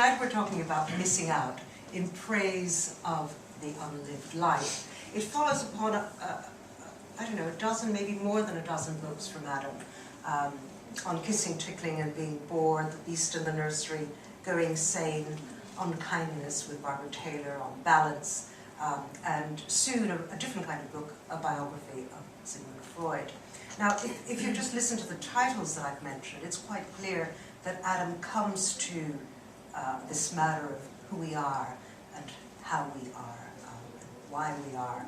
tonight we're talking about missing out in praise of the unlived life. It follows upon, I don't know, a dozen, maybe more than a dozen books from Adam, on kissing, tickling and being bored, The Beast in the Nursery, Going Sane, On Kindness with Barbara Taylor, On Balance, and soon a different kind of book, a biography of Sigmund Freud. Now, if you just listen to the titles that I've mentioned, it's quite clear that Adam comes to this matter of who we are and how we are, and why we are,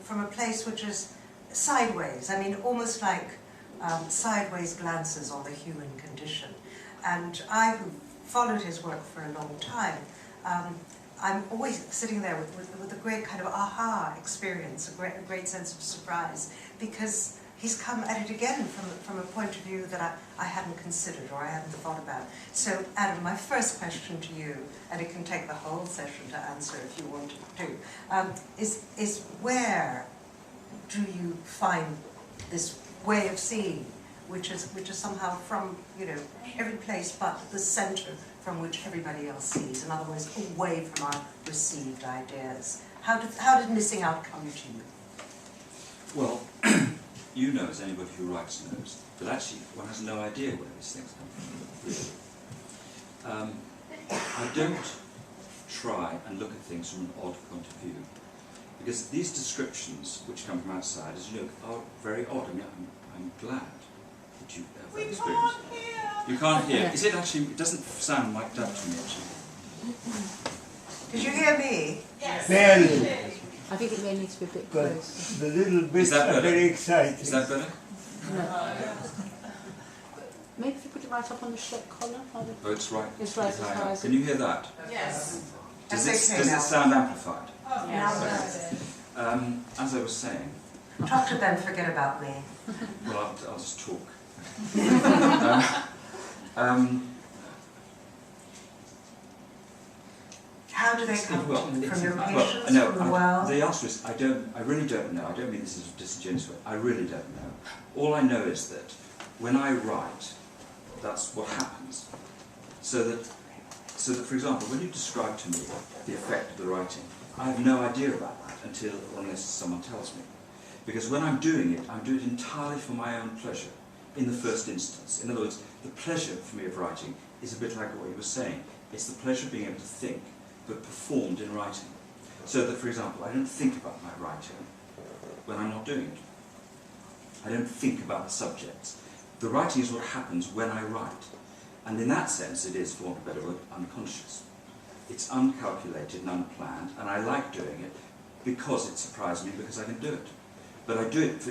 from a place which is sideways. I mean, almost like sideways glances on the human condition. And I, who followed his work for a long time, I'm always sitting there with a great kind of aha experience, a great sense of surprise, because he's come at it again from a point of view that I hadn't considered or I hadn't thought about. So, Adam, my first question to you, and it can take the whole session to answer if you want to, is where do you find this way of seeing, which is somehow from, you know, every place but the center from which everybody else sees, in other words, away from our received ideas? How did missing out come to you? Well, you know, as anybody who writes knows, but actually one has no idea where these things come from. I don't try and look at things from an odd point of view, because these descriptions, which come from outside, as you look, are very odd. I mean, I'm glad that you have that experience. You can't hear. Is it actually? It doesn't sound mic'd up to me, actually. Did you hear me? Yes. Barely. I think it may need to be a bit But close. the little bits are very exciting. Is that better? No. Maybe if you put it right up on the shirt collar. Oh, it's right. It's right as high as Can you hear that? Yes. Does That's okay it now. sound amplified? Oh, Yes. As I was saying, Talk to them, forget about me. well, I'll just talk. How do they come from your patients, no, from the world? the answer is I really don't know. I don't mean this is a disingenuous way. I really don't know. All I know is that when I write, that's what happens. So that, for example, when you describe to me the effect of the writing, I have no idea about that unless someone tells me. Because when I'm doing it entirely for my own pleasure, in the first instance. In other words, the pleasure for me of writing is a bit like what you were saying. It's the pleasure of being able to think, but performed in writing. So that, for example, I don't think about my writing when I'm not doing it. I don't think about the subjects. The writing is what happens when I write. And in that sense, it is, for want of a better word, unconscious. It's uncalculated and unplanned, and I like doing it because it surprised me, because I can do it. But I do it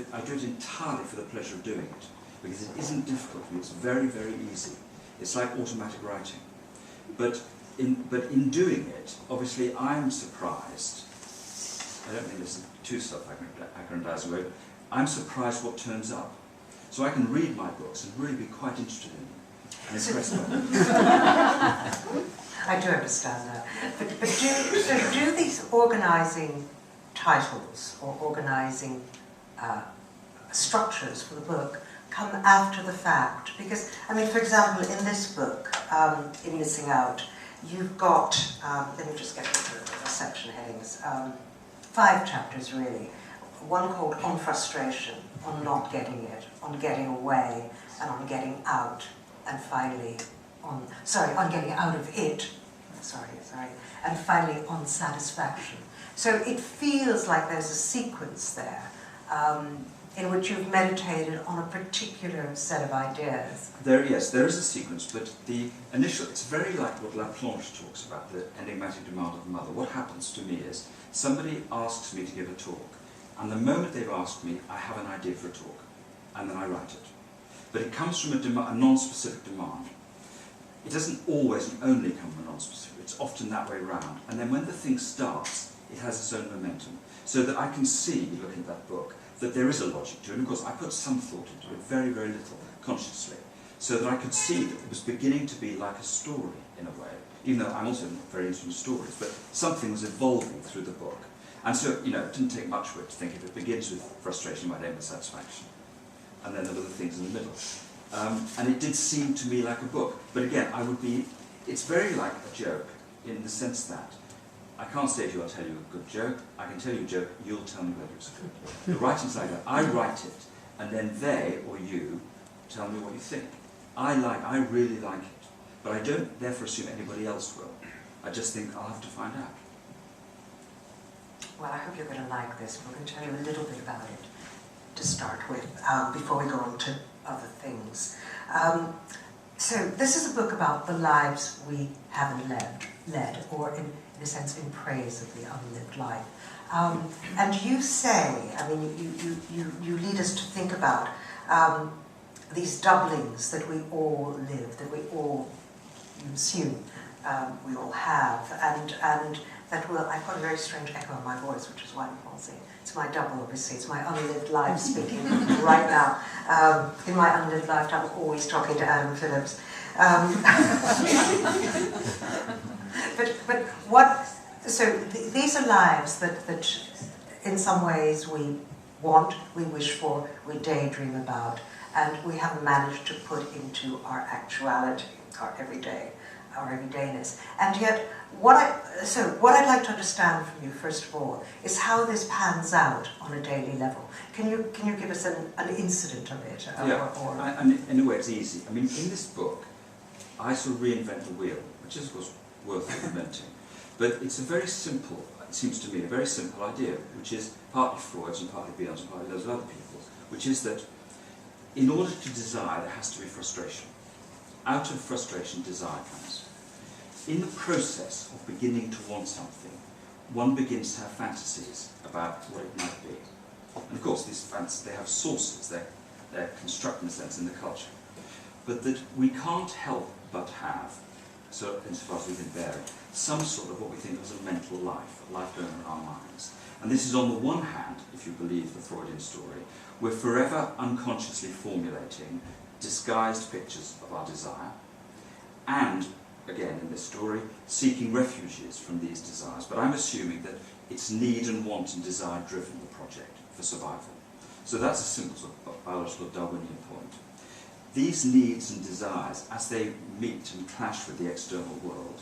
entirely for the pleasure of doing it, because it isn't difficult for me. It's very, very easy. It's like automatic writing. But in doing it, obviously I'm surprised. I don't mean this is too self-aggrandizing, but I'm surprised what turns up. So I can read my books and really be quite interested in them and impressed by them. I do understand that. But do these organising titles or organising structures for the book come after the fact? Because, I mean, for example, in this book, in Missing Out, you've got, let me just get the section headings, 5 chapters really. One called On Frustration, on not getting it, on getting away, and on getting out, and finally on getting out of it, and finally on satisfaction. So it feels like there's a sequence there in which you've meditated on a particular set of ideas. Yes, there is a sequence, but the initial, it's very like what La Planche talks about, the enigmatic demand of the mother. What happens to me is, somebody asks me to give a talk, and the moment they've asked me, I have an idea for a talk, and then I write it. But it comes from a non-specific demand. It doesn't always and only come from a non-specific, it's often that way round. And then when the thing starts, it has its own momentum. So that I can see, looking at that book, that there is a logic to it. And of course, I put some thought into it, very, very little, consciously, so that I could see that it was beginning to be like a story, in a way, even though I'm also not very interested in stories, but something was evolving through the book. And so, you know, it didn't take much for it to think if it begins with frustration, it might end with satisfaction. And then there were the things in the middle. And it did seem to me like a book. But again, I would be it's very like a joke in the sense that I can't say to you, I'll tell you a good joke. I can tell you a joke, you'll tell me whether it's good. The writing's like that. I write it, and then they, or you, tell me what you think. I really like it. But I don't therefore assume anybody else will. I just think I'll have to find out. Well, I hope you're going to like this. We're going to tell you a little bit about it to start with, before we go on to other things. So this is a book about the lives we haven't led, or in a sense, in praise of the unlived life. And you say, I mean, you lead us to think about these doublings that we all live, that we all, you assume, we all have, and that will, I've got a very strange echo in my voice, which is why I'm pausing. It's my double, obviously, it's my unlived life speaking right now. In my unlived life, I'm always talking to Adam Phillips. But what, so these are lives that in some ways we want, we wish for, we daydream about, and we haven't managed to put into our actuality, our everydayness. And yet, what I'd like to understand from you, first of all, is how this pans out on a daily level. Can you give us an incident of it? And in a way it's easy. I mean, in this book, I sort of reinvent the wheel, which is, of course, worth inventing. But it's a very simple, it seems to me, a very simple idea, which is partly Freud's and partly Beyond's and partly those of other people's, which is that in order to desire, there has to be frustration. Out of frustration, desire comes. In the process of beginning to want something, one begins to have fantasies about what it might be. And of course, these fantasies, they have sources, they're constructed in a sense in the culture. But that we can't help but have, so insofar as we can bear it, some sort of what we think of as a mental life, a life going on in our minds. And this is on the one hand, if you believe the Freudian story, we're forever unconsciously formulating disguised pictures of our desire, and, again in this story, seeking refuges from these desires. But I'm assuming that it's need and want and desire driven, the project, for survival. So that's a simple sort of biological Darwinian point. These needs and desires, as they meet and clash with the external world,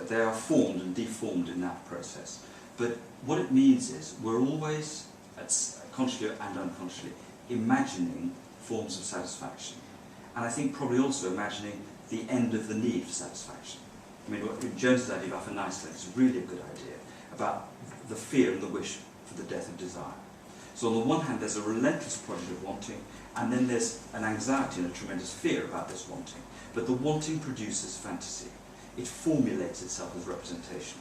they are formed and deformed in that process. But what it means is we're always, consciously and unconsciously, imagining forms of satisfaction. And I think probably also imagining the end of the need for satisfaction. I mean, Jones's idea about a nice thing is really a good idea, about the fear and the wish for the death of desire. So on the one hand, there's a relentless project of wanting, and then there's an anxiety and a tremendous fear about this wanting. But the wanting produces fantasy. It formulates itself as representation.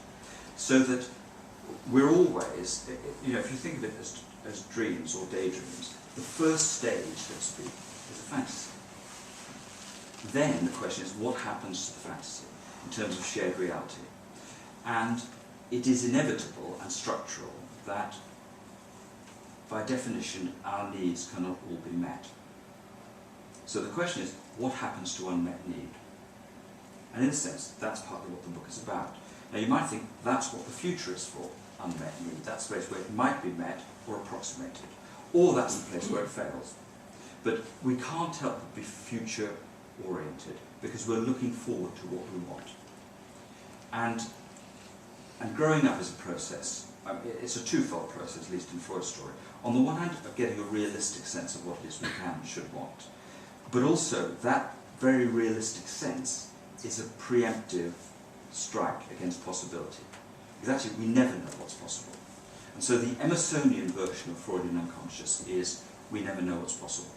So that we're always, if you think of it as dreams or daydreams, the first stage, so to speak, is a fantasy. Then the question is, what happens to the fantasy in terms of shared reality? And it is inevitable and structural that, by definition, our needs cannot all be met. So the question is, what happens to unmet need? And in a sense, that's partly what the book is about. Now you might think that's what the future is for, unmet need. That's the place where it might be met or approximated. Or that's the place where it fails. But we can't help but be future-oriented because we're looking forward to what we want. And growing up is a process. It's a twofold process, at least in Freud's story. On the one hand, of getting a realistic sense of what it is we can and should want. But also, that very realistic sense is a preemptive strike against possibility. Because actually, we never know what's possible. And so the Emersonian version of Freudian unconscious is, we never know what's possible.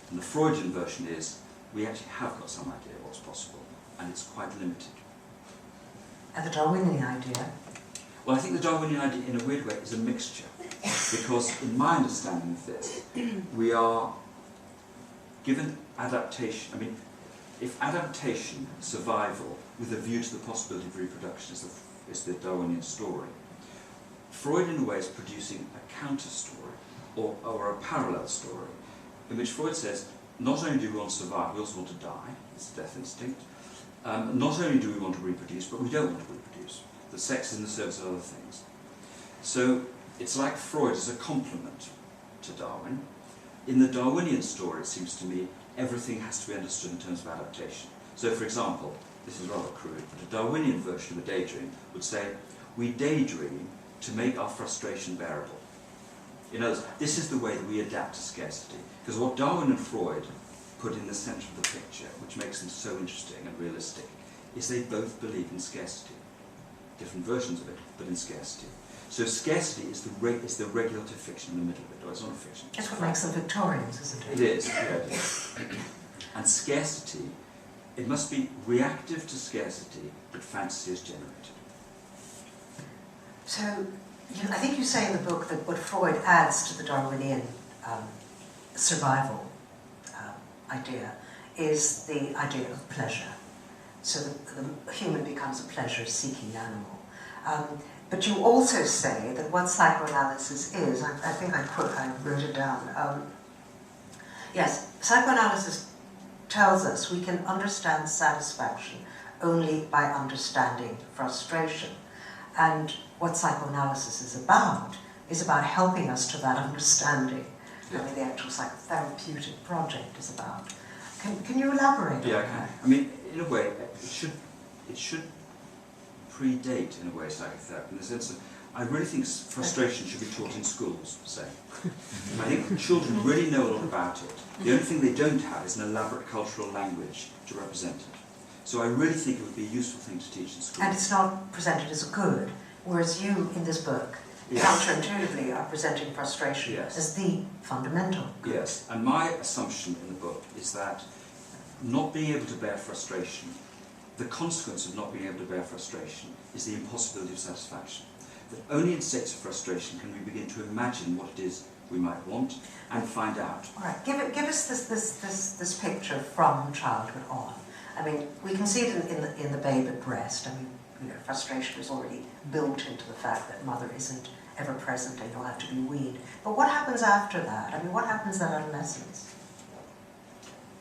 And the Freudian version is, we actually have got some idea what's possible, and it's quite limited. And the Darwinian idea? Well, I think the Darwinian idea, in a weird way, is a mixture. Because in my understanding of this, we are given adaptation. I mean, if adaptation, survival, with a view to the possibility of reproduction is the Darwinian story, Freud, in a way, is producing a counter-story, or a parallel story, in which Freud says, not only do we want to survive, we also want to die. It's the death instinct. Not only do we want to reproduce, but we don't want to reproduce. The sex is in the service of other things. So it's like Freud as a complement to Darwin. In the Darwinian story, it seems to me, everything has to be understood in terms of adaptation. So, for example, this is rather crude, but a Darwinian version of a daydream would say, we daydream to make our frustration bearable. In other words, this is the way that we adapt to scarcity. Because what Darwin and Freud put in the centre of the picture, which makes them so interesting and realistic, is they both believe in scarcity. Different versions of it, but in scarcity. So scarcity is the regulative fiction in the middle of it, or it's not a fiction. That's what makes them Victorians, isn't it? It is, yeah, it is. And scarcity, it must be reactive to scarcity, but fantasy is generated. So, I think you say in the book that what Freud adds to the Darwinian survival idea is the idea of pleasure. So the human becomes a pleasure-seeking animal. But you also say that what psychoanalysis is, I think I wrote it down. Yes, psychoanalysis tells us we can understand satisfaction only by understanding frustration. And what psychoanalysis is about helping us to that understanding. I mean, the actual psychotherapeutic project is about. Can you elaborate on that? Yeah, I can. I mean, in a way, it should predate, in a way, psychotherapy, in the sense that I really think frustration should be taught in schools, say. I think children really know a lot about it. The only thing they don't have is an elaborate cultural language to represent it. So I really think it would be a useful thing to teach in schools. And it's not presented as a good, whereas you, in this book, Yes. counterintuitively are presenting frustration Yes. as the fundamental good. Yes, and my assumption in the book is that not being able to bear frustration, the consequence of not being able to bear frustration is the impossibility of satisfaction. That only in states of frustration can we begin to imagine what it is we might want and find out. All right, give us this picture from childhood on. I mean, we can see it in the babe at breast. I mean, you know, frustration is already built into the fact that mother isn't ever present and you'll have to be weaned. But what happens after that? I mean, what happens in adolescence?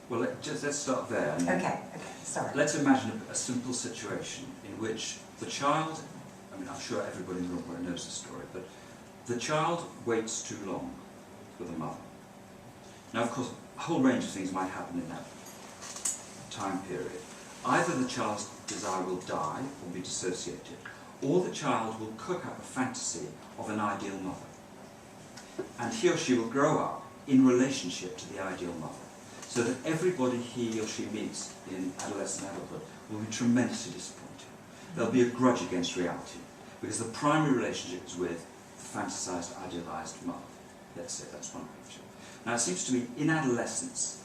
Well, let's start there. Okay, sorry. Let's imagine a simple situation in which the child, I mean, I'm sure everybody in the room knows the story, but the child waits too long with the mother. Now, of course, a whole range of things might happen in that time period. Either the child's desire will die or be dissociated, or the child will cook up a fantasy of an ideal mother. And he or she will grow up in relationship to the ideal mother, so that everybody he or she meets in adolescent adulthood will be tremendously disappointed. There'll be a grudge against reality, because the primary relationship is with the fantasized, idealized mother. Let's say that's one picture. Now, it seems to me, in adolescence,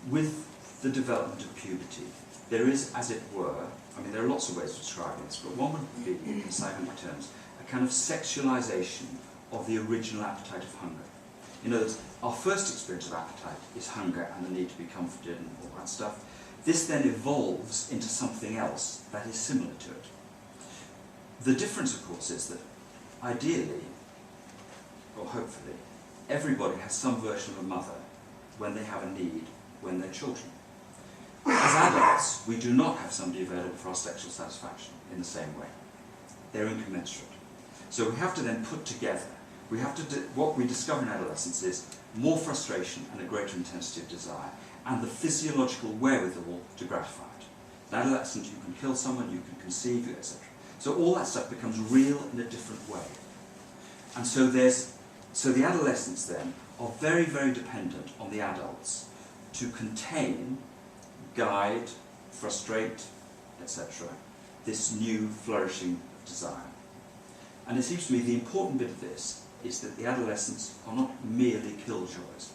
with the development of puberty, there is, as it were, I mean, there are lots of ways of describing this, but one would be, in psychoanalytic terms, a kind of sexualization of the original appetite of hunger. In other words, our first experience of appetite is hunger and the need to be comforted and all that stuff. This then evolves into something else that is similar to it. The difference, of course, is that ideally, or hopefully, everybody has some version of a mother when they have a need when they're children. As adults, we do not have somebody available for our sexual satisfaction in the same way. They're incommensurate. So we have to then put together, what we discover in adolescence is more frustration and a greater intensity of desire, and the physiological wherewithal to gratify it. In adolescence, you can kill someone, you can conceive, etc. So all that stuff becomes real in a different way. And so the adolescents then are very, very dependent on the adults to contain, guide, frustrate, etc., this new flourishing desire. And it seems to me the important bit of this is that the adolescents are not merely killjoys,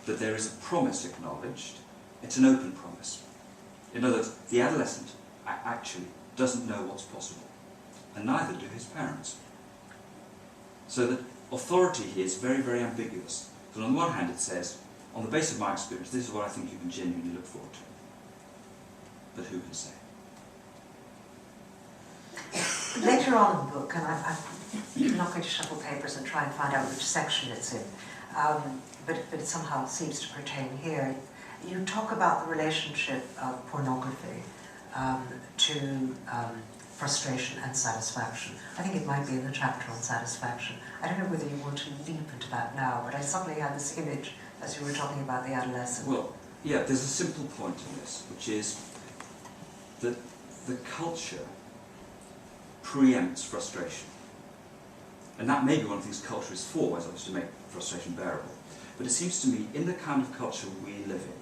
that there is a promise acknowledged, it's an open promise. In other words, the adolescent actually doesn't know what's possible, and neither do his parents. So that authority here is very, very ambiguous. Because on the one hand it says, on the basis of my experience, this is what I think you can genuinely look forward to. But who can say? Later on in the book, and I'm not going to shuffle papers and try and find out which section it's in, but it somehow seems to pertain here, you talk about the relationship of pornography to frustration and satisfaction. I think it might be in the chapter on satisfaction. I don't know whether you want to leap into that now, but I suddenly had this image as you were talking about the adolescent. Well, yeah, there's a simple point in this, which is that the culture preempts frustration. And that may be one of the things culture is for, as obviously to make frustration bearable. But it seems to me, in the kind of culture we live in,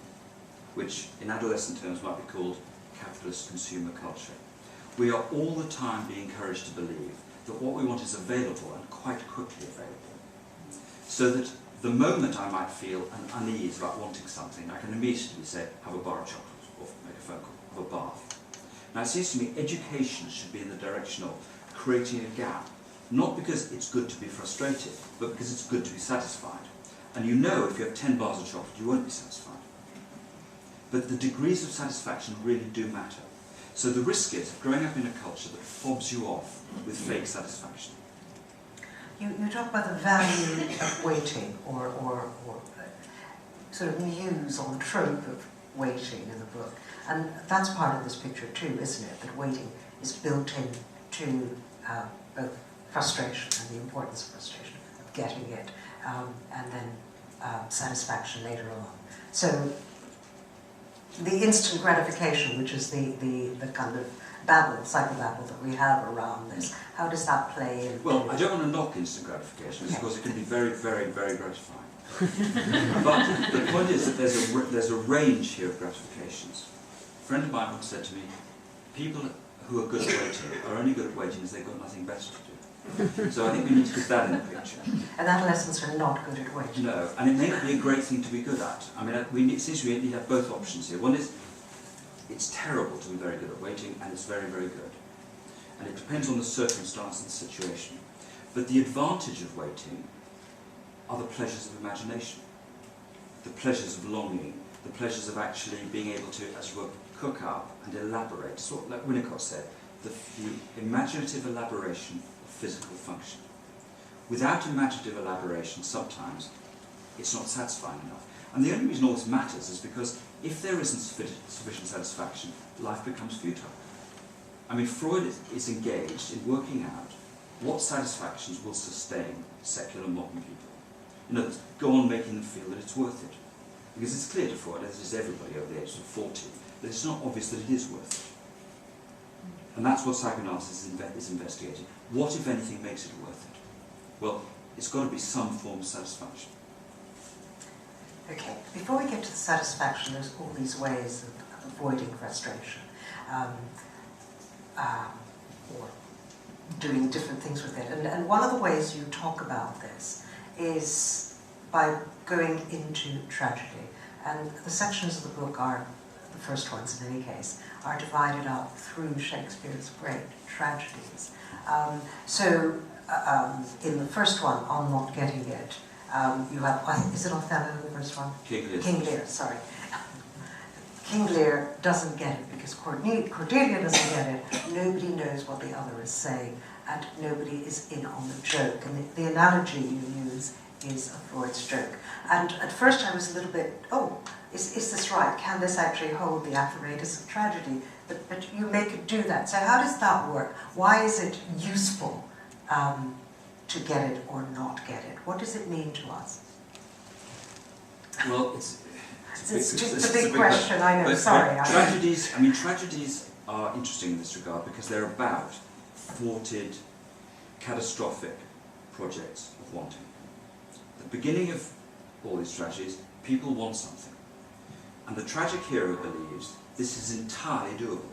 which in adolescent terms might be called capitalist consumer culture, we are all the time being encouraged to believe that what we want is available and quite quickly available. So that the moment I might feel an unease about wanting something, I can immediately say, have a bar of chocolate, or make a phone call, have a bath. Now it seems to me education should be in the direction of creating a gap, not because it's good to be frustrated, but because it's good to be satisfied. And you know if you have 10 bars of chocolate, you won't be satisfied. But the degrees of satisfaction really do matter. So the risk is of growing up in a culture that fobs you off with fake satisfaction. You talk about the value of waiting, or sort of muse on the trope of waiting in the book. And that's part of this picture too, isn't it? That waiting is built into both frustration and the importance of frustration, of getting it, and then satisfaction later on. So the instant gratification, which is the kind of babble, psychobabble that we have around this, how does that play in? Well, I don't want to knock instant gratification, because it can be very, very, very gratifying. But the point is that there's a range here of gratifications. A friend of mine once said to me, people who are good at waiting are only good at waiting because they've got nothing better to do. So I think we need to put that in the picture. And adolescents are not good at waiting. No, and it may not be a great thing to be good at. I mean, it seems to me we have both options here. One is, it's terrible to be very good at waiting, and it's very, very good. And it depends on the circumstance and the situation. But the advantage of waiting are the pleasures of imagination, the pleasures of longing, the pleasures of actually being able to, as it were, cook up and elaborate. So, like Winnicott said, the imaginative elaboration of physical function. Without imaginative elaboration, sometimes it's not satisfying enough. And the only reason all this matters is because if there isn't sufficient satisfaction, life becomes futile. I mean, Freud is engaged in working out what satisfactions will sustain secular modern people. In other words, go on making them feel that it's worth it. Because it's clear to Freud, as is everybody over the age of 40, that it's not obvious that it is worth it. And that's what psychoanalysis is investigating. What, if anything, makes it worth it? Well, it's got to be some form of satisfaction. Okay, before we get to the satisfaction, there's all these ways of avoiding frustration, or doing different things with it. And one of the ways you talk about this is by going into tragedy. And the sections of the book are, the first ones in any case, are divided up through Shakespeare's great tragedies. In the first one, On Not Getting It, you have, is it Othello, the first one? King Lear. King Lear, sorry. King Lear doesn't get it because Cordelia doesn't get it. Nobody knows what the other is saying, and nobody is in on the joke. And the analogy you use is a Freud's joke. And at first I was a little bit, is this right? Can this actually hold the apparatus of tragedy? But you make it do that. So how does that work? Why is it useful to get it or not get it? What does it mean to us? Well, it's a big question, I know, sorry. Tragedies are interesting in this regard because they're about thwarted, catastrophic projects of wanting. At the beginning of all these tragedies, people want something. And the tragic hero believes this is entirely doable.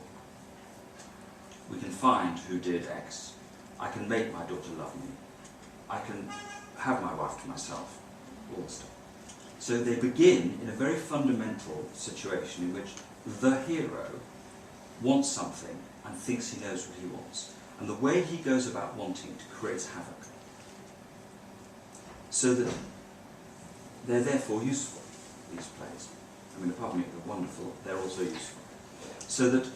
We can find who did X. I can make my daughter love me. I can have my wife to myself. All this stuff. So they begin in a very fundamental situation in which the hero wants something and thinks he knows what he wants. And the way he goes about wanting it creates havoc. So that they're therefore useful, these plays. I mean, apart from being wonderful, they're also useful. So that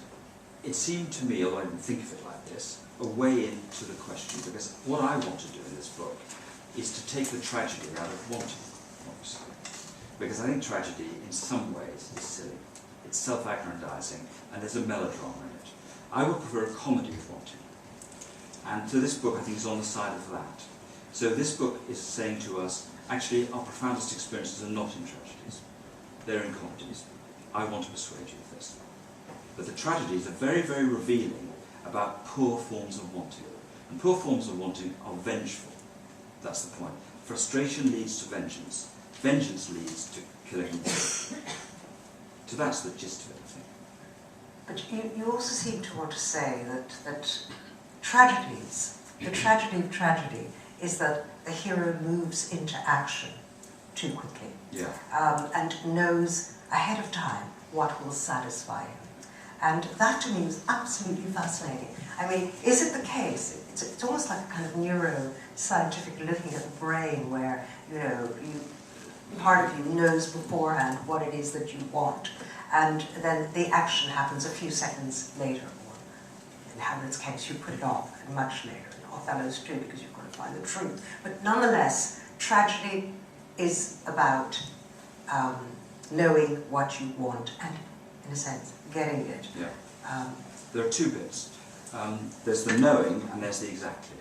it seemed to me, although I didn't think of it like this, a way into the question, because what I want to do in this book is to take the tragedy out of wanting, obviously. Because I think tragedy, in some ways, is silly. It's self-aggrandizing, and there's a melodrama in it. I would prefer a comedy of wanting. And so this book, I think, is on the side of that. So this book is saying to us, actually, our profoundest experiences are not in tragedies. They're in comedies. I want to persuade you of this. But the tragedies are very, very revealing about poor forms of wanting. And poor forms of wanting are vengeful. That's the point. Frustration leads to vengeance. Vengeance leads to killing and killing. So that's the gist of it, I think. But you also seem to want to say that tragedies, the tragedy of tragedy, is that the hero moves into action too quickly. Yeah. And knows ahead of time what will satisfy him. And that to me is absolutely fascinating. I mean, is it the case? It's almost like a kind of neuroscientific looking at the brain where, you know, part of you knows beforehand what it is that you want. And then the action happens a few seconds later. Or in Hamlet's case, you put it off and much later. In Othello's too, because you've got to find the truth. But nonetheless, tragedy is about knowing what you want and, in a sense, getting it. Yeah. There are two bits. There's the knowing and there's the exactly.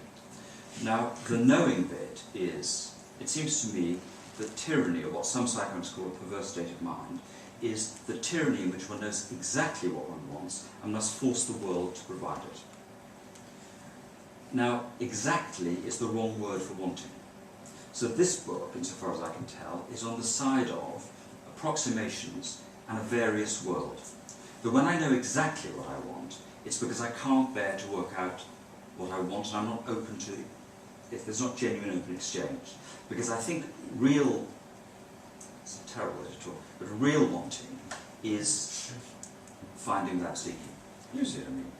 Now, the knowing bit is, it seems to me, the tyranny, or what some psychologists call a perverse state of mind, is the tyranny in which one knows exactly what one wants and must force the world to provide it. Now, exactly is the wrong word for wanting. So this book, insofar as I can tell, is on the side of approximations and a various world. But when I know exactly what I want, it's because I can't bear to work out what I want, and I'm not open to, if there's not genuine open exchange. Because I think real, it's a terrible way to talk, but real wanting is finding without seeking. You see what I mean?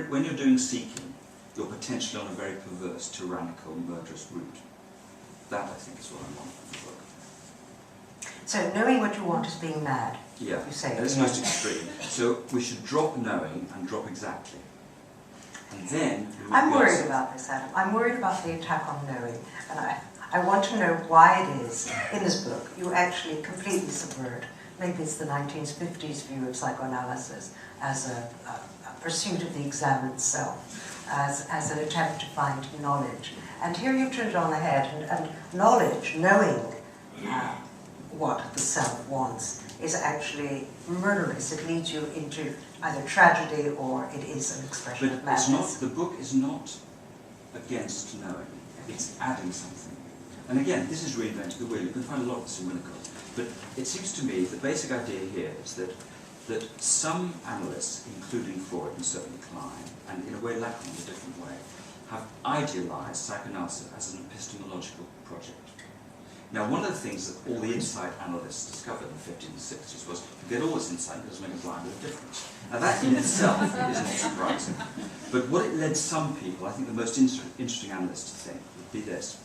When you're doing seeking, you're potentially on a very perverse, tyrannical, murderous route. That, I think, is what I want from the book. So knowing what you want is being mad. Yeah, you say. That's most extreme. So we should drop knowing and drop exactly. And then... I'm worried about this, Adam. I'm worried about the attack on knowing. And I want to know why it is, in this book, you actually completely subvert, maybe it's the 1950s view of psychoanalysis, as a pursuit of the examined self, as an attempt to find knowledge. And here you've turned it on the head, and knowledge, knowing what the self wants, is actually murderous. It leads you into either tragedy or it is an expression of madness. But it's not, the book is not against knowing, it's adding something. And again, this is reinventing the wheel. You can find a lot of this in Winnicott. But it seems to me the basic idea here is that some analysts, including Freud and certainly Klein, and in a way Lacan in a different way, have idealized psychoanalysis as an epistemological project. Now, one of the things that all the insight analysts discovered in the 50s and 60s was you get all this insight, it doesn't make a blind bit of difference. Now, that in itself isn't surprising. But what it led some people, I think the most interesting analysts to think, would be this.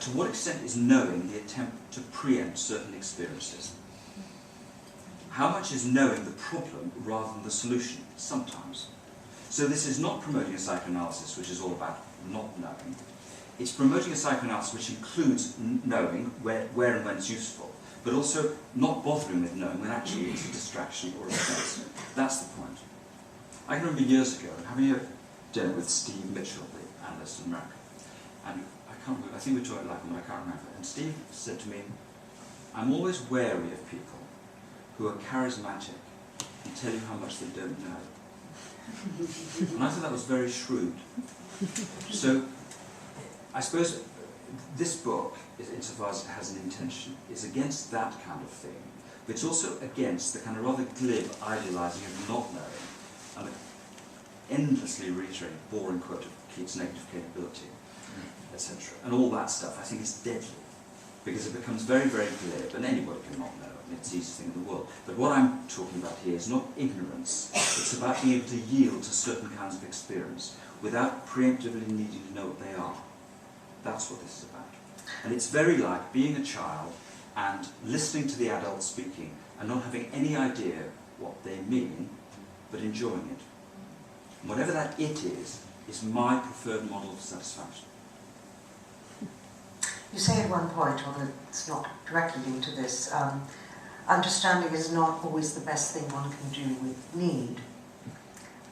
To what extent is knowing the attempt to preempt certain experiences? How much is knowing the problem rather than the solution? Sometimes. So this is not promoting a psychoanalysis which is all about not knowing. It's promoting a psychoanalysis which includes knowing where and when it's useful, but also not bothering with knowing when actually it's a distraction or a offense. That's the point. I can remember years ago having a dinner with Steve Mitchell, the analyst in America, and I can't remember, I think we talked about him, I can't remember, and Steve said to me, I'm always wary of people who are charismatic and tell you how much they don't know. And I thought that was very shrewd. So, I suppose this book, insofar as it has an intention, is against that kind of thing, but it's also against the kind of rather glib idealising of not knowing, and the endlessly reiterated boring quote of Keats' negative capability, etc. And all that stuff, I think, is deadly, because it becomes very, very glib, and anybody can not know, and it's the easiest thing in the world. But what I'm talking about here is not ignorance, it's about being able to yield to certain kinds of experience, without preemptively needing to know what they are. That's what this is about. And it's very like being a child and listening to the adults speaking and not having any idea what they mean, but enjoying it. And whatever that it is my preferred model of satisfaction. You say at one point, although it's not directly linked to this, understanding is not always the best thing one can do with need.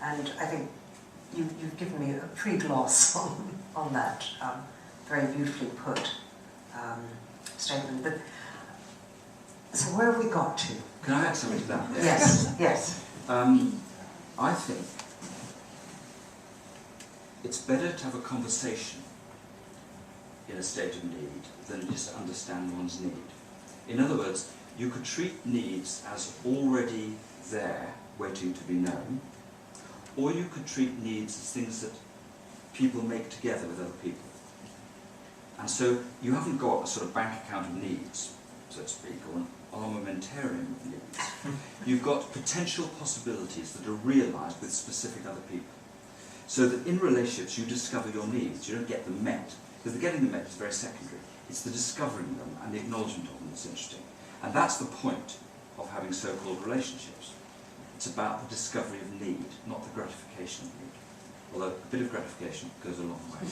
And I think you've given me a pre-gloss on that very beautifully put statement. But so where have we got to? Can I add something to that? Yes, yes. I think it's better to have a conversation in a state of need than just to understand one's need. In other words, you could treat needs as already there, waiting to be known, or you could treat needs as things that people make together with other people. And so you haven't got a sort of bank account of needs, so to speak, or an armamentarium of needs. You've got potential possibilities that are realised with specific other people. So that in relationships you discover your needs, you don't get them met. Because the getting them met is very secondary. It's the discovering them and the acknowledgement of them that's interesting. And that's the point of having so-called relationships. It's about the discovery of need, not the gratification of need. Although a bit of gratification goes a long way.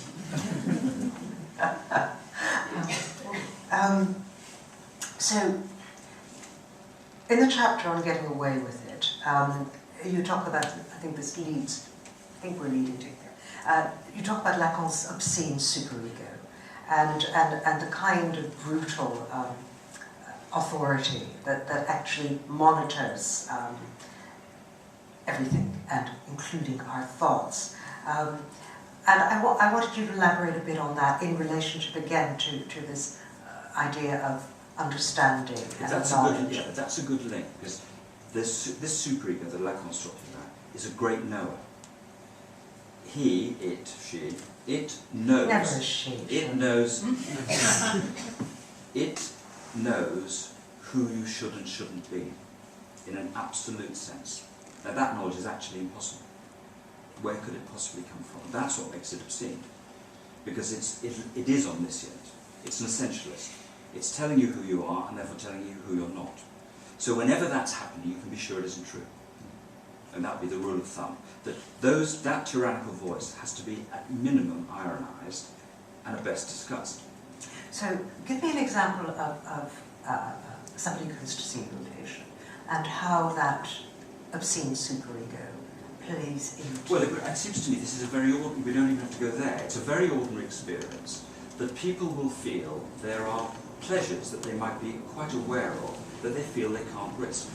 So, in the chapter on getting away with it, you talk about, I think this leads, I think we're leading to here, you talk about Lacan's obscene superego and the kind of brutal authority that actually monitors everything, and including our thoughts. And I wanted you to elaborate a bit on that in relationship again to this idea of understanding and knowledge. That's a good link, because this superego that Lacan's talking about is a great knower. He, it, she, it knows. Never a she. It knows. It knows who you should and shouldn't be, in an absolute sense. Now that knowledge is actually impossible. Where could it possibly come from? That's what makes it obscene, because it is omniscient. It's an essentialist. It's telling you who you are and therefore telling you who you're not. So whenever that's happening, you can be sure it isn't true. And that would be the rule of thumb. That tyrannical voice has to be at minimum ironized and at best discussed. So give me an example of somebody who goes to see your patient and how that obscene superego plays into... Well, it seems to me this is a very ordinary, we don't even have to go there, it's a very ordinary experience that people will feel there are pleasures that they might be quite aware of that they feel they can't risk.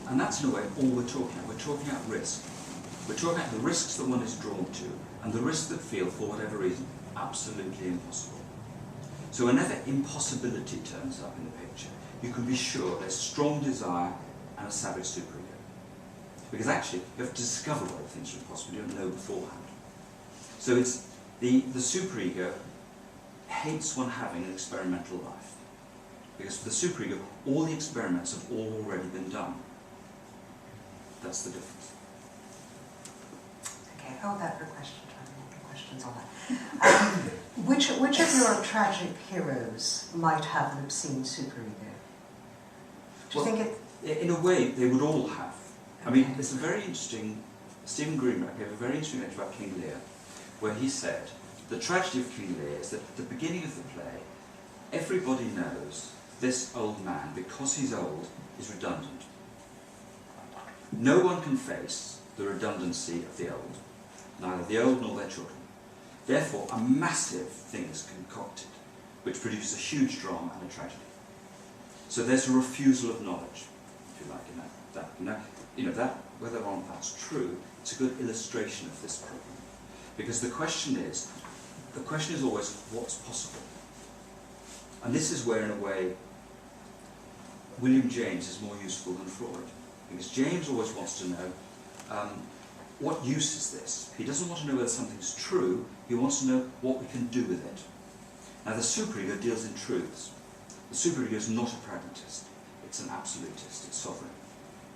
And that's in a way all we're talking about. We're talking about risk. We're talking about the risks that one is drawn to and the risks that feel, for whatever reason, absolutely impossible. So whenever impossibility turns up in the picture, you can be sure there's strong desire and a savage superego. Because actually, you have to discover whether things are impossible, you don't know beforehand. So it's the superego hates one having an experimental life. Because for the superego, all the experiments have already been done. That's the difference. Okay, hold that for question time. Questions on that. Which of your tragic heroes might have an obscene superego? Do you think it... In a way, they would all have. I mean, there's a very interesting... Stephen Greenberg gave a very interesting lecture about King Lear, where he said, the tragedy of King Lear is that at the beginning of the play, everybody knows this old man, because he's old, is redundant. No one can face the redundancy of the old, neither the old nor their children. Therefore, a massive thing is concocted, which produces a huge drama and a tragedy. So there's a refusal of knowledge, if you like, in that. Whether or not that's true, it's a good illustration of this problem. Because the question is always, what's possible? And this is where, in a way, William James is more useful than Freud. Because James always wants to know, what use is this? He doesn't want to know whether something's true, he wants to know what we can do with it. Now the superego deals in truths. The superego is not a pragmatist, it's an absolutist, it's sovereign.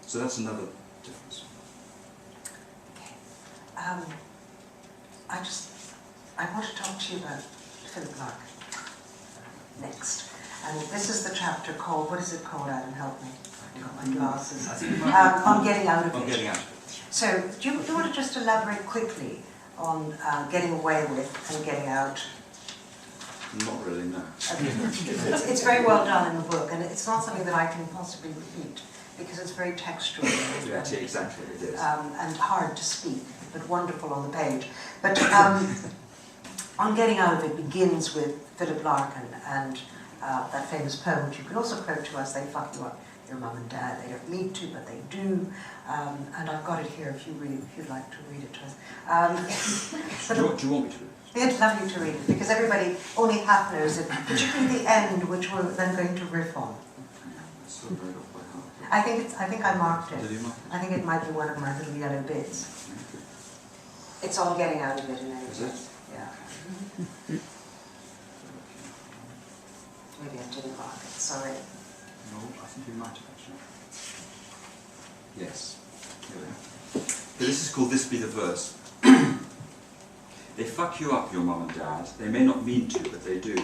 So that's another difference. Okay. I want to talk to you about Philip Lark next. And this is the chapter called, what is it called, Adam, help me? I've got my glasses. On getting out of it. On getting out of it. So, do you want to just elaborate quickly on getting away with and getting out? Not really, no. It's very well done in the book, and it's not something that I can possibly repeat, because it's very textual. Yeah, exactly, it is. And hard to speak, but wonderful on the page. But On Getting Out of It begins with Philip Larkin and that famous poem, which you can also quote to us, They Fuck You Up. your mum and dad. They don't need to, but they do. And I've got it here if you'd like to read it to us. Do you want me to read it? I'd love you to read it, because everybody only half knows it, particularly the end, which we're then going to riff on. It's not very off by heart. I think I marked it. Did you mark it? I think it might be one of my little yellow bits. It's all getting out of it in any Is it? case. Yeah. Maybe I didn't mark it, sorry. No, I think you might have actually. Yes. Here we are. Okay, this is called This Be the Verse. They fuck you up, your mum and dad. They may not mean to, but they do.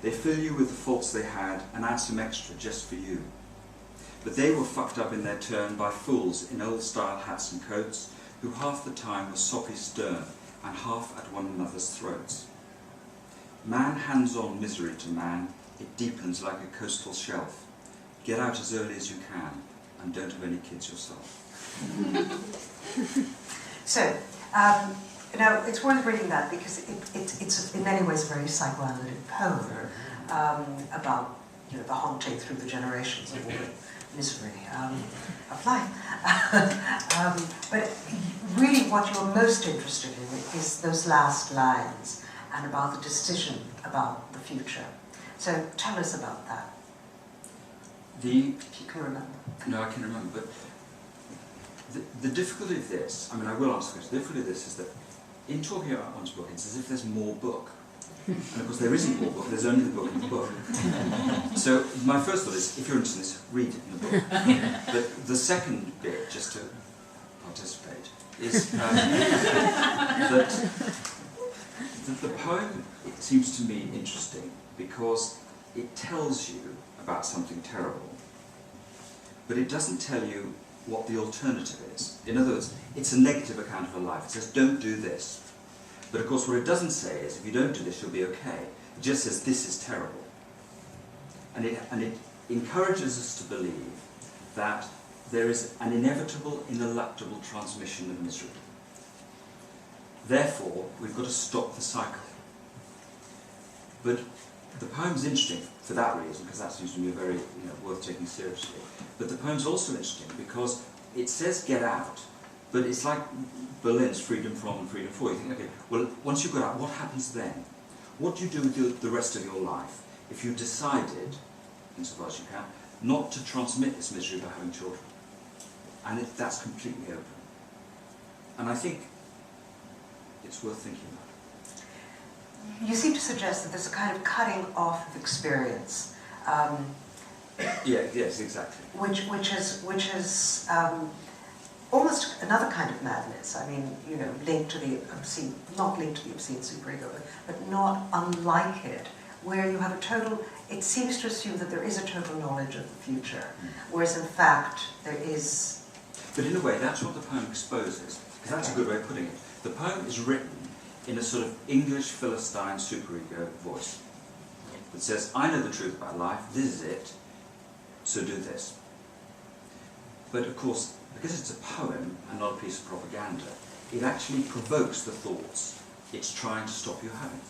They fill you with the faults they had and add some extra just for you. But they were fucked up in their turn by fools in old-style hats and coats, who half the time were soppy stern and half at one another's throats. Man hands on misery to man, it deepens like a coastal shelf. Get out as early as you can, and don't have any kids yourself. So, now it's worth reading that because it's in many ways a very psychoanalytic poem about the haunting through the generations of all the misery of life. But really what you're most interested in is those last lines and about the decision about the future. So tell us about that. If you can remember. No, I can remember, but the difficulty of this, I mean, I will answer this, the difficulty of this is that in talking about one's book, it's as if there's more book. And of course there isn't more book, there's only the book in the book. So my first thought is, if you're interested in this, read it in the book. But the second bit, just to participate, is that the poem, it seems to me interesting because it tells you about something terrible, but it doesn't tell you what the alternative is. In other words, it's a negative account of a life. It says, don't do this. But of course what it doesn't say is, if you don't do this, you'll be okay. It just says, this is terrible. And it encourages us to believe that there is an inevitable, ineluctable transmission of misery. Therefore, we've got to stop the cycle. But the poem's interesting for that reason, because that seems to me very worth taking seriously. But the poem's also interesting because it says get out, but it's like Berlin's freedom from and freedom for. You think, okay, well, once you've got out, what happens then? What do you do with the rest of your life if you decided, insofar as you can, not to transmit this misery by having children? And that's completely open. And I think it's worth thinking about. You seem to suggest that there's a kind of cutting off of experience. Yes, exactly. Which is almost another kind of madness. I mean, linked to the obscene, not linked to the obscene superego, but not unlike it, where you have a total. It seems to assume that there is a total knowledge of the future, whereas in fact there is. But in a way, that's what the poem exposes, because that's a good way of putting it. The poem is written in a sort of English Philistine superego voice that says, I know the truth about life, this is it, so do this. But of course, because it's a poem and not a piece of propaganda, it actually provokes the thoughts it's trying to stop you having.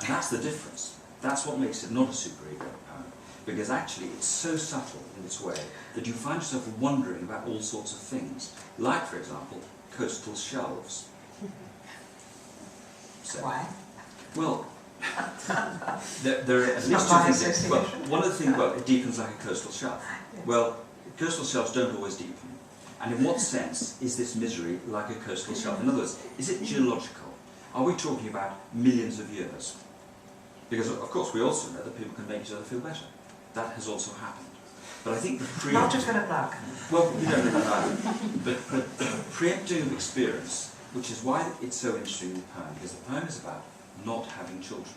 And that's the difference. That's what makes it not a superego poem, because actually it's so subtle in its way that you find yourself wondering about all sorts of things, like, for example, coastal shelves. So, Why? well, there are at least two things. Well, one of the things, it deepens like a coastal shelf. Yes. Well, coastal shelves don't always deepen. And in what sense is this misery like a coastal shelf? In other words, is it geological? Are we talking about millions of years? Because, of course, we also know that people can make each other feel better. That has also happened. But I think the Not to Philip Larkin. well, we don't know that either. But the preempting of experience, which is why it's so interesting in the poem, because the poem is about not having children.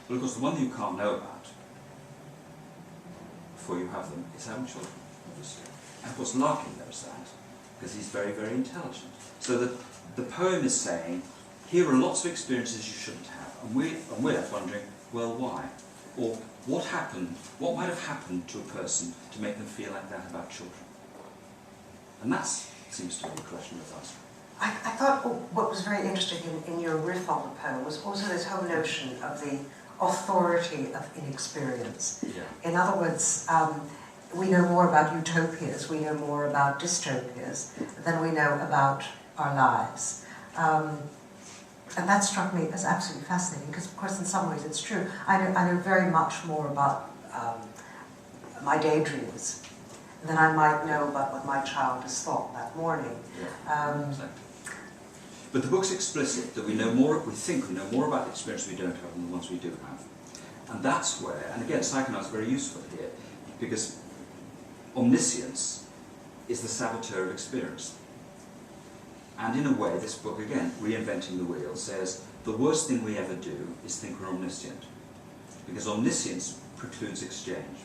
But of course, the one thing you can't know about before you have them is having children, obviously. And of course, Larkin knows that, because he's very, very intelligent. So that the poem is saying, here are lots of experiences you shouldn't have. And we're left wondering, well, why? Or what might have happened to a person to make them feel like that about children? And that seems to be the question worth asking. I thought what was very interesting in your riff on the poem was also this whole notion of the authority of inexperience. Yeah. In other words, we know more about utopias, we know more about dystopias than we know about our lives. And that struck me as absolutely fascinating, because of course in some ways it's true. I know very much more about my daydreams than I might know about what my child has thought that morning. Yeah, exactly. But the book's explicit that we know more, we think we know more about the experience we don't have than the ones we do have. And that's where, and again, psychoanalysis is very useful here, because omniscience is the saboteur of experience. And in a way, this book, again, reinventing the wheel, says the worst thing we ever do is think we're omniscient. Because omniscience precludes exchange.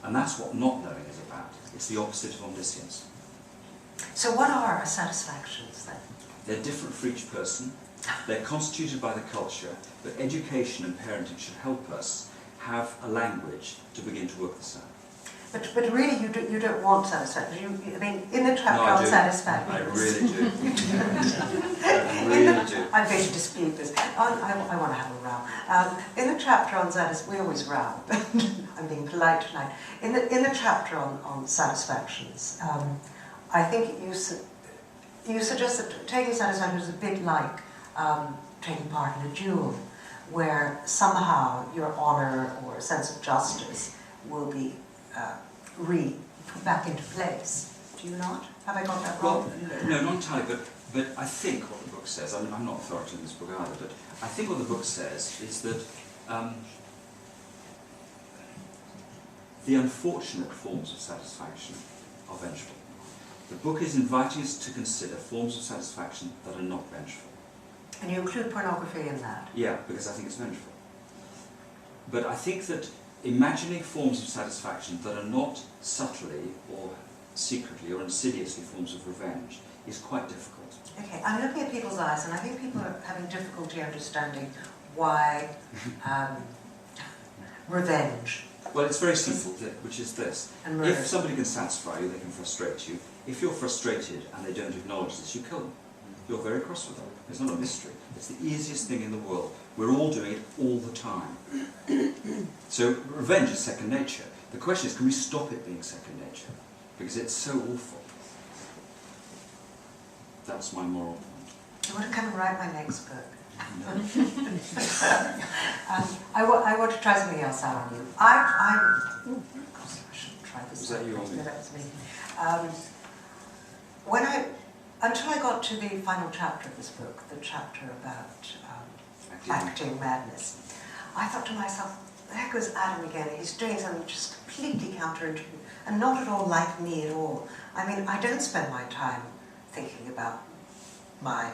And that's what not knowing is about. It's the opposite of omniscience. So what are our satisfactions then? They're different for each person. They're constituted by the culture, but education and parenting should help us have a language to begin to work this out. But really, you don't want satisfaction. I mean, in the chapter on satisfaction. I really do. I really do. I'm going to dispute this. I want to have a row. In the chapter on satisfaction, we always row. I'm being polite tonight. In the chapter on satisfactions, I think you suggest that taking satisfaction is a bit like taking part in a duel, where somehow your honour or sense of justice will be put back into place. Do you not? Have I got that wrong? Well, no, not entirely, but I think what the book says, I mean, I'm not authority in this book either, but I think what the book says is that the unfortunate forms of satisfaction are vengeful. The book is inviting us to consider forms of satisfaction that are not vengeful. And you include pornography in that? Yeah, because I think it's vengeful. But I think that imagining forms of satisfaction that are not subtly or secretly or insidiously forms of revenge is quite difficult. Okay, I'm looking at people's eyes, and I think people are having difficulty understanding why revenge. Well, it's very simple, which is this. And murder. If somebody can satisfy you, they can frustrate you. If you're frustrated and they don't acknowledge this, you kill them. You're very cross with them. It's not a mystery. It's the easiest thing in the world. We're all doing it all the time. So revenge is second nature. The question is, can we stop it being second nature? Because it's so awful. That's my moral point. I want to come and write my next book. I want to try something else out on you. Of course, I shouldn't try this. Was that you or me? No, that was me. Until I got to the final chapter of this book, the chapter about acting madness, I thought to myself, there goes Adam again. He's doing something just completely counterintuitive and not at all like me at all. I mean, I don't spend my time thinking about my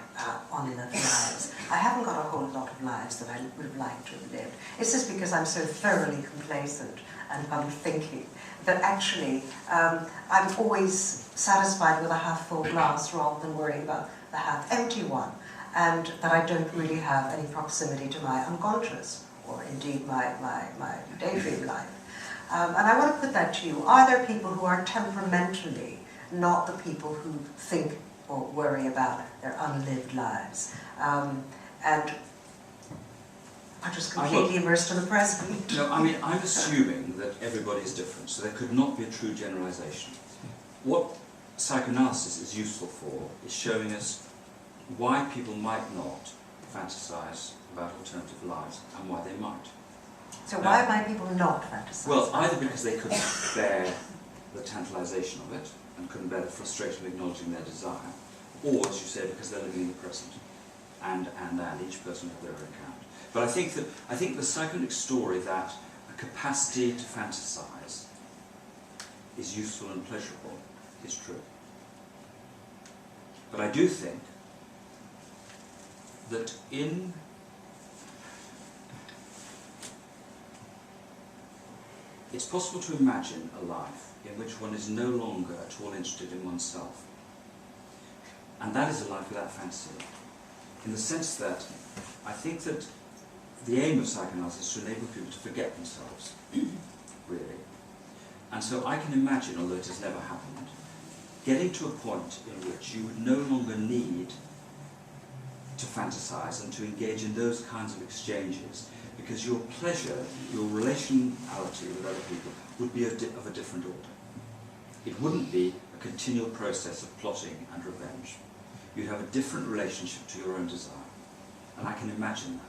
unlived lives. I haven't got a whole lot of lives that I would have liked to have lived. It's just because I'm so thoroughly complacent and unthinking that actually I'm always satisfied with a half-full glass rather than worrying about the half-empty one, and that I don't really have any proximity to my unconscious, or indeed my daydream life. And I want to put that to you. Are there people who are temperamentally not the people who think or worry about their unlived lives? And are just completely immersed in the present? No, I mean, I'm assuming that everybody is different, so there could not be a true generalization. What psychoanalysis is useful for is showing us why people might not fantasize about alternative lives and why they might. So why might people not fantasize? Well, either because they couldn't bear the tantalization of it and couldn't bear the frustration of acknowledging their desire, or, as you say, because they're living in the present, and each person has their own account. But I think the psychoanalytic story that a capacity to fantasize is useful and pleasurable is true. But I do think that it's possible to imagine a life in which one is no longer at all interested in oneself. And that is a life without fantasy. In the sense that I think that the aim of psychoanalysis is to enable people to forget themselves, really. And so I can imagine, although it has never happened, getting to a point in which you would no longer need to fantasize and to engage in those kinds of exchanges, because your pleasure, your relationality with other people would be of a different order. It wouldn't be a continual process of plotting and revenge. You'd have a different relationship to your own desire. And I can imagine that.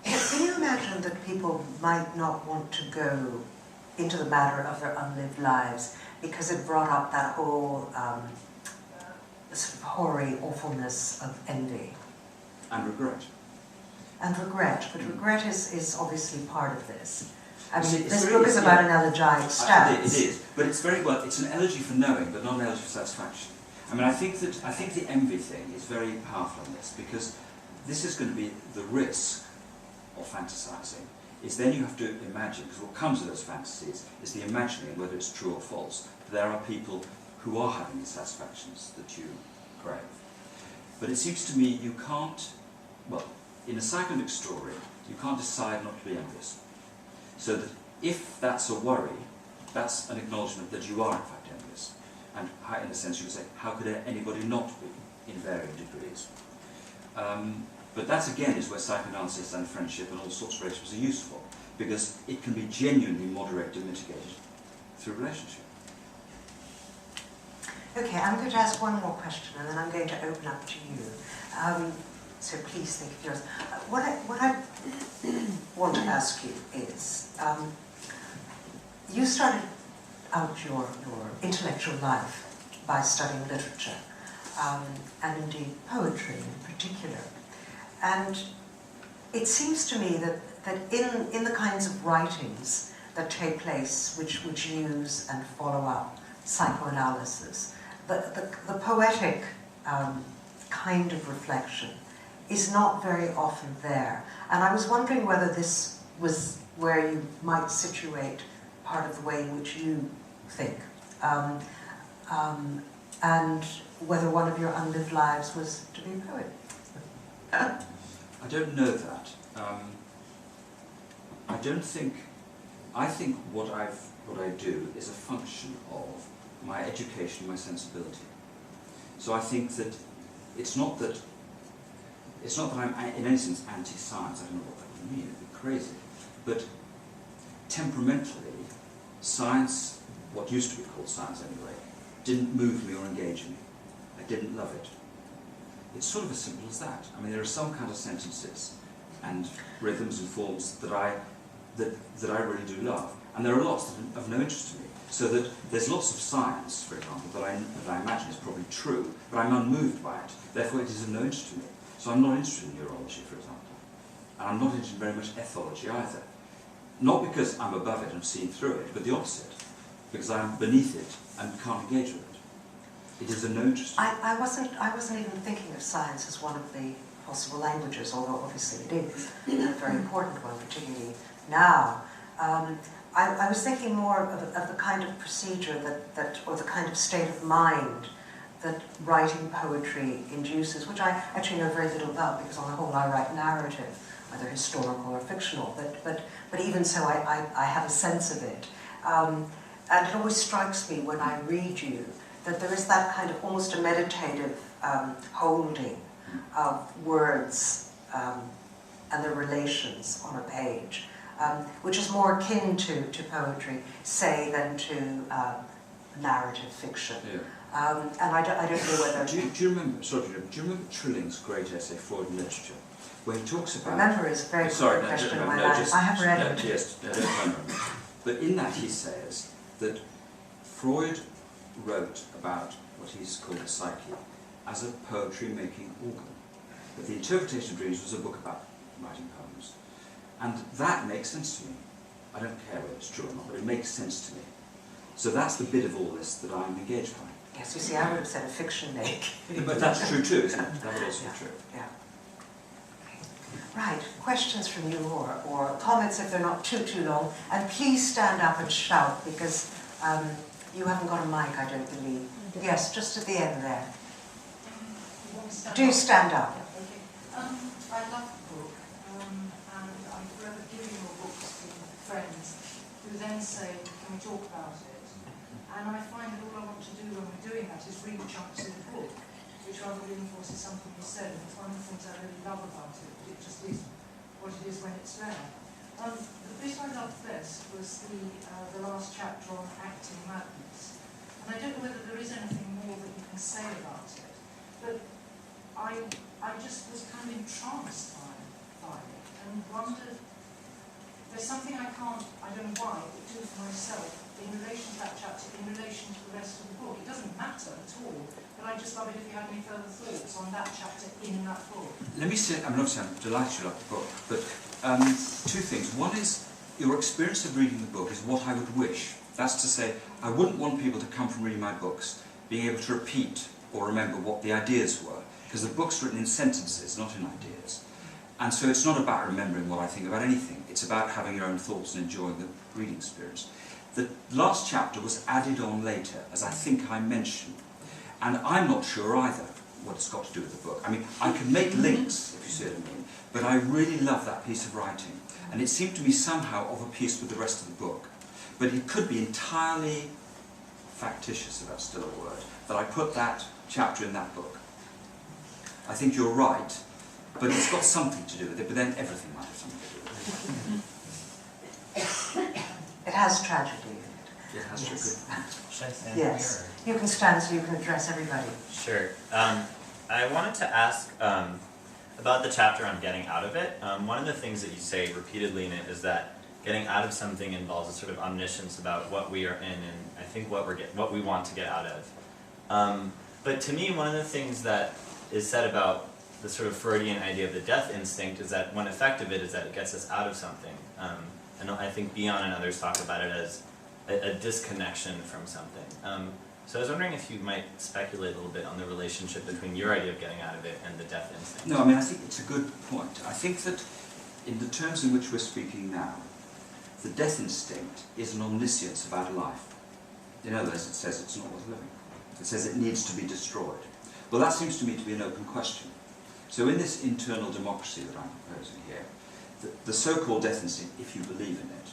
Can you imagine that people might not want to go into the matter of their unlived lives because it brought up that whole sort of hoary awfulness of envy? And regret. And regret, but regret is obviously part of this. I mean, See, this book is about an elegiac stance. It is, but it's very well. It's an elegy for knowing, but not an elegy for satisfaction. I mean, I think the envy thing is very powerful in this, because this is going to be the risk of fantasizing. Is then you have to imagine, because what comes with those fantasies is the imagining whether it's true or false. There are people who are having the satisfactions that you crave. But it seems to me you can't, well, in a psychoanalytic story, you can't decide not to be envious. So that if that's a worry, that's an acknowledgement that you are in fact envious. And in a sense you could say, how could anybody not be, in varying degrees? But that again is where psychoanalysis and friendship and all sorts of relationships are useful, because it can be genuinely moderated and mitigated through relationship. Okay, I'm going to ask one more question and then I'm going to open up to you. So please think of yours. What I want to ask you is, you started out your intellectual life by studying literature, and indeed poetry in particular. And it seems to me that in the kinds of writings that take place, which use and follow up psychoanalysis, the poetic kind of reflection is not very often there. And I was wondering whether this was where you might situate part of the way in which you think, and whether one of your unlived lives was to be a poet. I don't know that. I think what I do is a function of my education, my sensibility. So I think that it's not that I'm in any sense anti-science. I don't know what that would mean, it'd be crazy. But temperamentally, science, what used to be called science anyway, didn't move me or engage me. I didn't love it. It's sort of as simple as that. I mean, there are some kind of sentences and rhythms and forms that I really do love. And there are lots that are of no interest to me. So that there's lots of science, for example, that I imagine is probably true, but I'm unmoved by it. Therefore, it is of no interest to me. So I'm not interested in neurology, for example. And I'm not interested in very much ethology either. Not because I'm above it and seeing through it, but the opposite. Because I'm beneath it and can't engage with it. It is of no interest to me. I wasn't even thinking of science as one of the possible languages, although obviously it is a very important one, particularly now. I was thinking more of the kind of procedure or the kind of state of mind that writing poetry induces, which I actually know very little about, because on the whole I write narrative, whether historical or fictional, but even so I have a sense of it. And it always strikes me when I read you that there is that kind of almost a meditative holding of words and their relations on a page, which is more akin to poetry, say, than to narrative fiction. Yeah. And I don't know whether... Do you remember, sorry, do you remember Trilling's great essay, Freud and Literature, where he talks about... Remember is a very sorry, good question in my no, life. just, I have read it. Yes, no, don't remember. But in that he says that Freud wrote about what he's called the psyche as a poetry-making organ. But the Interpretation of Dreams was a book about writing poems. And that makes sense to me. I don't care whether it's true or not, but it makes sense to me. So that's the bit of all this that I'm engaged by. Yes, you see, I would have said a fiction make. But that's true too, isn't it? That would also be true. Yeah. Right, questions from you or comments if they're not too long. And please stand up and shout, because you haven't got a mic, I don't believe. Yes, just at the end there. Do stand up. I love the book, and I'm forever giving your books to friends who then say, can we talk about it? And I find that all I want to do when we're doing that is read chunks of the book, which rather reinforces something you said, and it's one of the things I really love about it. It just is what it is when it's there. The bit I loved best was the last chapter on acting madness. And I don't know whether there is anything more that you can say about it, but I just was kind of entranced by it and wondered, there's something I don't know why, but do for myself in relation to that chapter, in relation to the rest of the book. It doesn't matter at all, but I just wondered if you had any further thoughts on that chapter in that book. Let me say, I'm delighted you like the book, but two things. One is, your experience of reading the book is what I would wish. That's to say, I wouldn't want people to come from reading my books being able to repeat or remember what the ideas were, because the book's written in sentences, not in ideas. And so it's not about remembering what I think about anything, it's about having your own thoughts and enjoying the reading experience. The last chapter was added on later, as I think I mentioned, and I'm not sure either what it's got to do with the book. I mean, I can make links, if you see what I mean, but I really love that piece of writing, and it seemed to me somehow of a piece with the rest of the book. But it could be entirely factitious, if that's still a word, that I put that chapter in that book. I think you're right, but it's got something to do with it, but then everything might have something to do with it. It has tragedy in it. It has Yes. Should I stand Yes. here? You can stand so you can address everybody. Sure. I wanted to ask about the chapter on getting out of it. One of the things that you say repeatedly in it is that getting out of something involves a sort of omniscience about what we are in and I think what we want to get out of. But to me, one of the things that is said about the sort of Freudian idea of the death instinct is that one effect of it is that it gets us out of something. And I think Bion and others talk about it as a disconnection from something. So I was wondering if you might speculate a little bit on the relationship between your idea of getting out of it and the death instinct. No, I mean, I think it's a good point. I think that in the terms in which we're speaking now, the death instinct is an omniscience about life. In other words, it says it's not worth living. It says it needs to be destroyed. Well, that seems to me to be an open question. So in this internal democracy that I'm proposing here, the so-called death instinct, if you believe in it,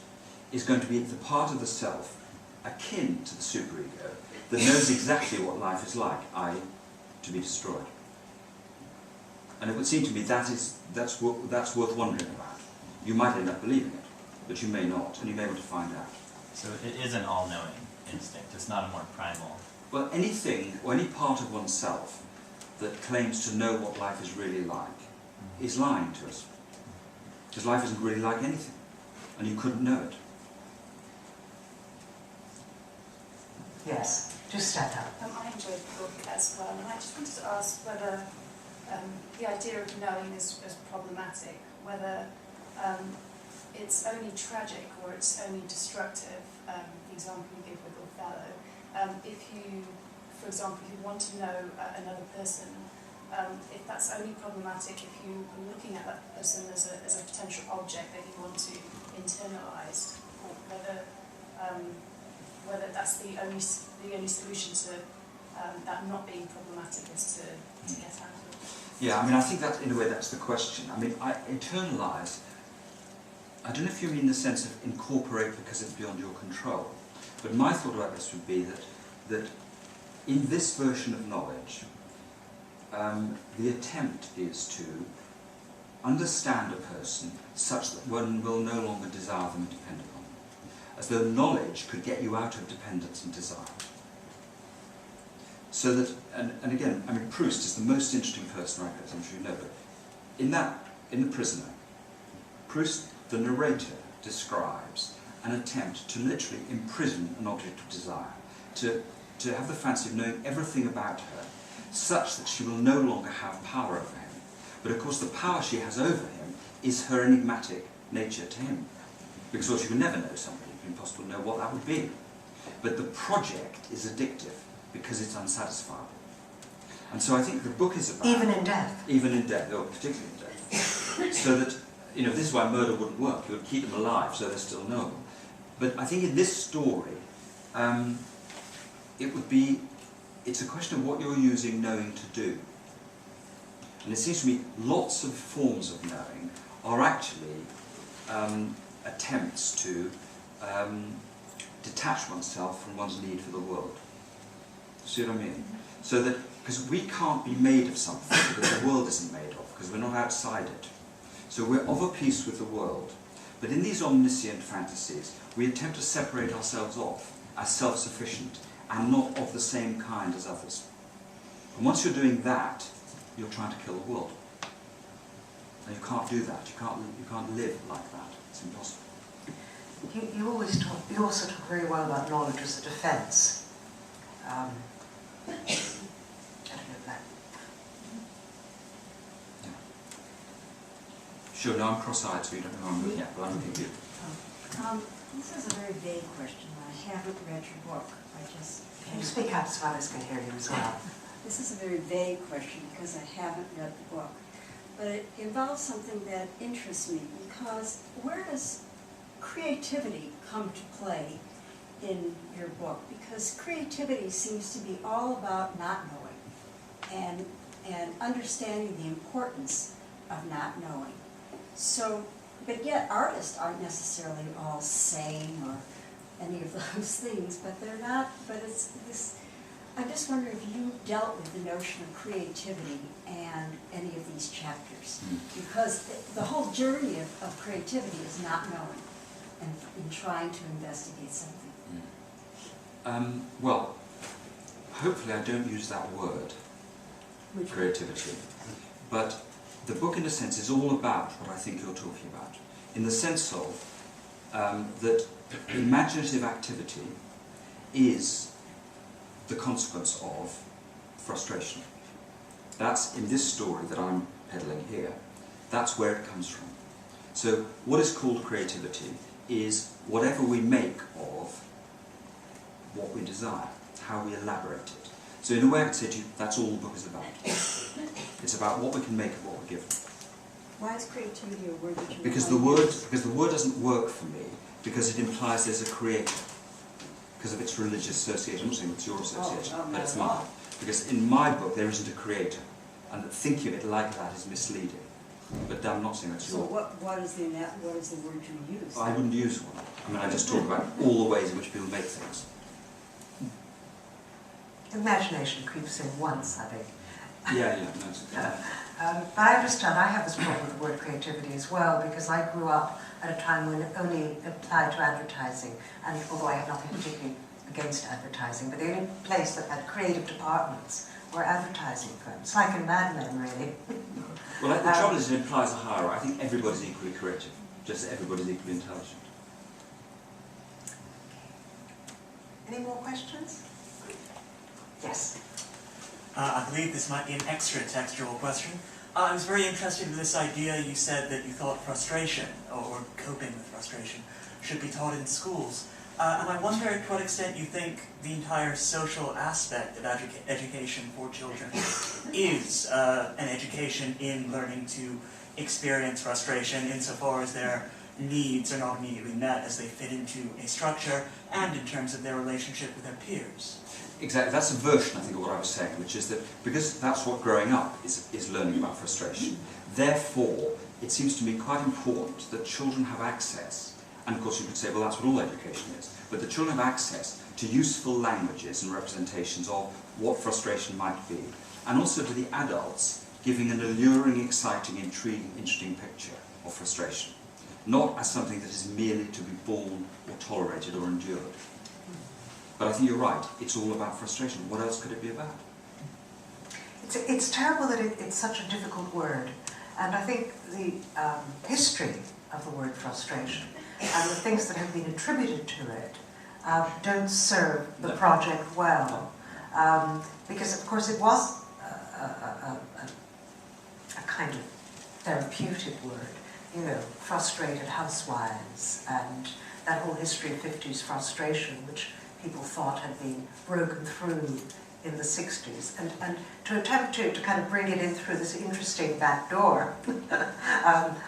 is going to be the part of the self akin to the superego that knows exactly what life is like, i.e. to be destroyed. And it would seem to me that's worth wondering about. You might end up believing it, but you may not, and you may want to find out. So it is an all-knowing instinct, it's not a more primal. Well, anything, or any part of oneself that claims to know what life is really like is lying to us. Because life isn't really like anything, and you couldn't know it. Yes, just stand up. I enjoyed the book as well, and I just wanted to ask whether the idea of knowing is problematic, whether it's only tragic or it's only destructive. The example you give with Othello, if you, for example, if you want to know another person, if that's only problematic if you are looking at that person as a potential object that you want to internalise, or whether that's the only solution to that not being problematic is to get out of it. Yeah, I mean, I think that, in a way, that's the question. I mean, internalise, I don't know if you mean the sense of incorporate because it's beyond your control, but my thought about this would be that in this version of knowledge, the attempt is to understand a person such that one will no longer desire them and depend upon them, as though knowledge could get you out of dependence and desire. So that, and again, I mean, Proust is the most interesting person I've read, as I'm sure you know, but in The Prisoner, Proust, the narrator, describes an attempt to literally imprison an object of desire, to have the fancy of knowing everything about her, such that she will no longer have power over him. But of course the power she has over him is her enigmatic nature to him. Because of course you can never know somebody, it's impossible to know what that would be. But the project is addictive, because it's unsatisfiable. And so I think the book is about... Even in death. Even in death, or particularly in death. So that, you know, this is why murder wouldn't work. You would keep them alive so they're still knowable. But I think in this story, it's a question of what you're using knowing to do. And it seems to me lots of forms of knowing are actually attempts to detach oneself from one's need for the world. See what I mean? So that because we can't be made of something that the world isn't made of, because we're not outside it. So we're of a piece with the world. But in these omniscient fantasies, we attempt to separate ourselves off as self-sufficient and not of the same kind as others. And once you're doing that, you're trying to kill the world. And you can't do that. You can't live like that. It's impossible. You also talk very well about knowledge as a defence. I don't know that. Yeah. Sure, now I'm cross-eyed, so you don't know who I'm looking at, but I'm looking at you. This is a very vague question. I haven't read your book. Can you speak up so others can hear you as well? This is a very vague question because I haven't read the book. But it involves something that interests me, because where does creativity come to play in your book? Because creativity seems to be all about not knowing and understanding the importance of not knowing. So, but yet artists aren't necessarily all sane or any of those things, but they're not, but it's this, I'm just wondering if you dealt with the notion of creativity and any of these chapters. Because the whole journey of creativity is not knowing and in trying to investigate something. Well, hopefully I don't use that word, creativity. But the book, in a sense, is all about what I think you're talking about. In the sense of that imaginative activity is the consequence of frustration. That's, in this story that I'm peddling here, that's where it comes from. So what is called creativity is whatever we make of what we desire, how we elaborate it. So in a way I could say to you, that's all the book is about. It's about what we can make of what we're given. Why is creativity a word that you Because the word doesn't work for me, because it implies there's a creator. Because of its religious association. I'm not saying it's your association, but it's mine. Because in my book there isn't a creator, and that thinking of it like that is misleading. But I'm not saying that's So yours. what is the word you use? I wouldn't use one. I mean, I just talk about all the ways in which people make things. Imagination creeps in once, I think. Yeah, no, it's okay. But I understand, I have this problem with the word creativity as well, because I grew up at a time when it only applied to advertising, and although I have nothing particularly against advertising, but the only place that had creative departments were advertising firms, like in Mad Men, really. Well, the trouble is it implies a hierarchy. I think everybody's equally creative, just that everybody's equally intelligent. Any more questions? Yes. I believe this might be an extra textual question. I was very interested in this idea. You said that you thought frustration, or coping with frustration, should be taught in schools. And I wonder to what extent you think the entire social aspect of education for children is an education in learning to experience frustration insofar as their needs are not immediately met as they fit into a structure, and in terms of their relationship with their peers. Exactly, that's a version, I think, of what I was saying, which is that because that's what growing up is learning about frustration, therefore, it seems to me quite important that children have access, and of course you could say, well, that's what all education is, but the children have access to useful languages and representations of what frustration might be, and also to the adults giving an alluring, exciting, intriguing, interesting picture of frustration, not as something that is merely to be borne or tolerated or endured. But I think you're right, it's all about frustration. What else could it be about? It's terrible that it's such a difficult word, and I think the history of the word frustration and the things that have been attributed to it don't serve the project well. Because, of course, it was a kind of therapeutic word, you know, frustrated housewives, and that whole history of 50s frustration, which people thought had been broken through in the 60s, and to attempt to kind of bring it in through this interesting back door,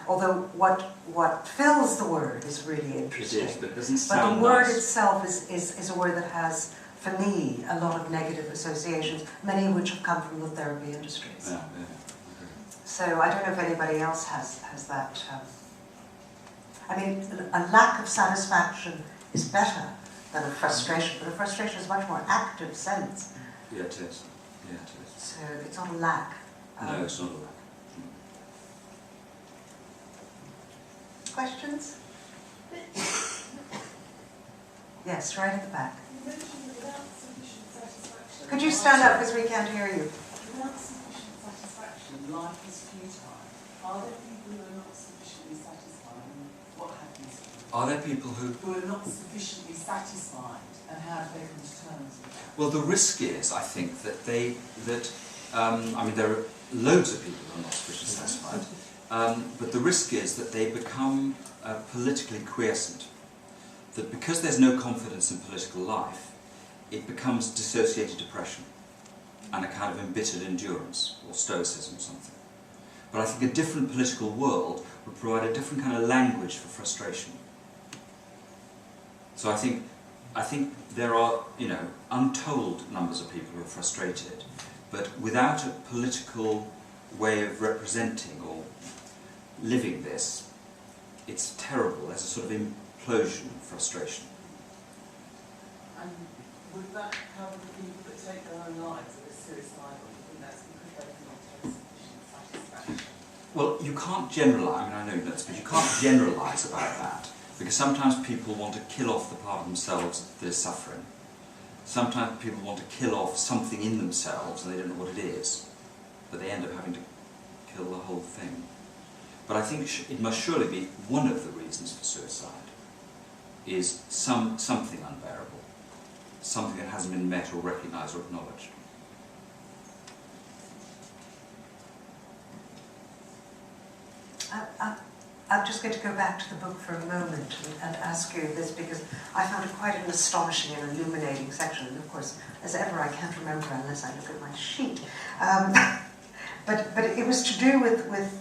although what fills the word is really interesting. It is, but it doesn't But sound the word nice. itself is a word that has, for me, a lot of negative associations, many of which have come from the therapy industries. Yeah. So I don't know if anybody else has that. I mean, a lack of satisfaction is better than a frustration, but a frustration is a much more active sense. Yeah, it is. Yeah, it is. So it's not a lack. No, it's not a lack. Questions? Yes, right at the back. You mentioned that without sufficient satisfaction. Could you stand up because we can't hear you? Without sufficient satisfaction, life is futile. Are there people who are not sufficiently satisfied, and what happens to them? Are there people who... Who are not sufficiently satisfied, and how do they come to terms with that? Well, the risk is, I think, that I mean, there are loads of people who are not sufficiently satisfied, but the risk is that they become politically quiescent. That because there's no confidence in political life, it becomes dissociated depression and a kind of embittered endurance, or stoicism or something. But I think a different political world would provide a different kind of language for frustration. So I think there are, untold numbers of people who are frustrated, but without a political way of representing or living this, it's terrible. There's a sort of implosion of frustration. And would that cover the people that take their own lives that are suicidal? Do you think that's because they cannot take sufficient satisfaction? Well, you can't generalise, I know you know this, but you can't generalise about that, because sometimes people want to kill off the part of themselves that is suffering. Sometimes people want to kill off something in themselves and they don't know what it is, but they end up having to kill the whole thing. But I think it must surely be one of the reasons for suicide is something unbearable, something that hasn't been met or recognised or acknowledged. I'm just going to go back to the book for a moment and ask you this, because I found it quite an astonishing and illuminating section. And of course, as ever, I can't remember unless I look at my sheet. But it was to do with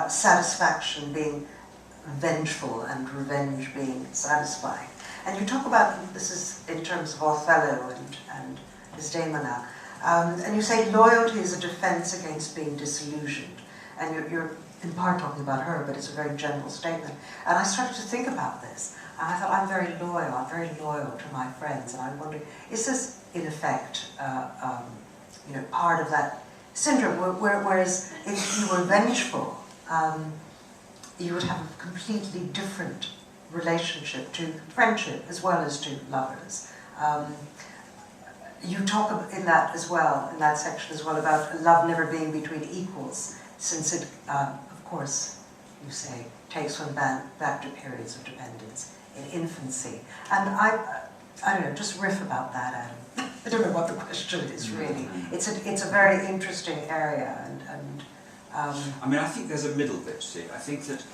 satisfaction being vengeful and revenge being satisfying. And you talk about, this is in terms of Othello and Desdemona, and you say loyalty is a defense against being disillusioned. And you're in part talking about her, but it's a very general statement. And I started to think about this, and I thought, I'm very loyal to my friends, and I'm wondering, is this in effect, part of that syndrome, whereas if you were vengeful, you would have a completely different relationship to friendship as well as to lovers. You talk in that as well, in that section as well, about love never being between equals, since it, of course, you say, takes one back to periods of dependence in infancy. And I don't know, just riff about that, Adam. I don't know what the question is really. It's a very interesting area, I mean, I think there's a middle bit, see. I think that